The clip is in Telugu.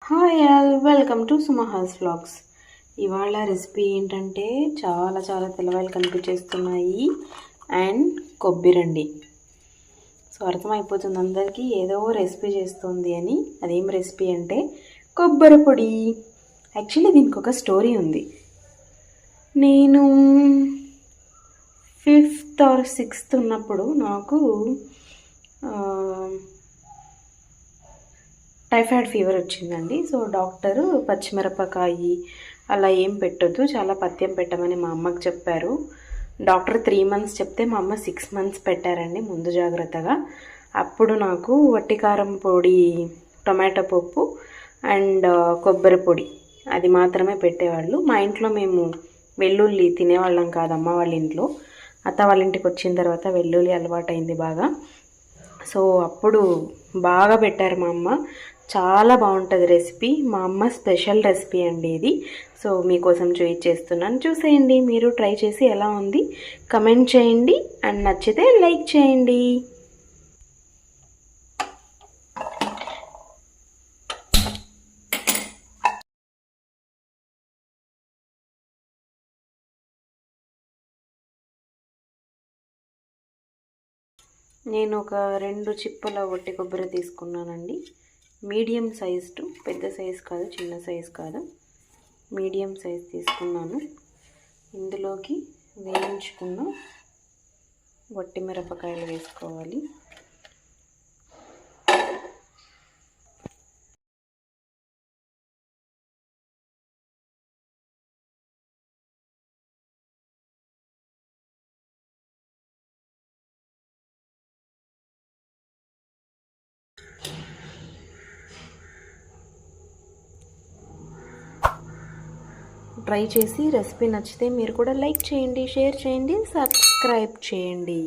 Hi all, welcome to Sumaha's vlogs. ఇవాళ రెసిపీ ఏంటంటే చాలా తెల్లవాయలు కనిపించేస్తున్నాయి అండ్ కొబ్బిరండి. సో అర్థమైపోతుంది అందరికీ ఏదో రెసిపీ చేస్తుంది అని. అదేం రెసిపీ అంటే కొబ్బరి పొడి. యాక్చువల్లీ దీనికి ఒక స్టోరీ ఉంది. నేను 5th or 6th ఉన్నప్పుడు నాకు టైఫాయిడ్ ఫీవర్ వచ్చిందండి. సో డాక్టరు పచ్చిమిరపకాయ అలా ఏం పెట్టొద్దు, చాలా పథ్యం పెట్టమని మా అమ్మకి చెప్పారు. డాక్టర్ 3 months చెప్తే మా అమ్మ 6 months పెట్టారండి ముందు జాగ్రత్తగా. అప్పుడు నాకు వట్టికారం పొడి, టొమాటో పప్పు అండ్ కొబ్బరి పొడి అది మాత్రమే పెట్టేవాళ్ళు. మా ఇంట్లో మేము వెల్లుల్లి తినేవాళ్ళం కాదు. అమ్మ వాళ్ళ ఇంట్లో, అత్త వాళ్ళ ఇంటికి వచ్చిన తర్వాత వెల్లుల్లి అలవాటైంది బాగా. సో అప్పుడు బాగా పెట్టారు మా అమ్మ. చాలా బాగుంటుంది రెసిపీ. మా అమ్మ స్పెషల్ రెసిపీ అండి ఇది. సో మీకోసం చేస్తున్నాను, చూసేయండి. మీరు ట్రై చేసి ఎలా ఉంది కమెంట్ చేయండి అండ్ నచ్చితే లైక్ చేయండి. నేను ఒక 2 చిప్పల వట్టి కొబ్బరి తీసుకున్నానండి. మీడియం సైజ్ టు, పెద్ద సైజ్ కాదు, చిన్న సైజ్ కాదు, మీడియం సైజ్ తీసుకున్నాను. ఇందులోకి వేయించుకున్న వట్టి మిరపకాయలు వేసుకోవాలి. ట్రై చేసి రెసిపీ నచ్చితే మీరు కూడా లైక్ చేయండి, షేర్ చేయండి, సబ్స్క్రైబ్ చేయండి.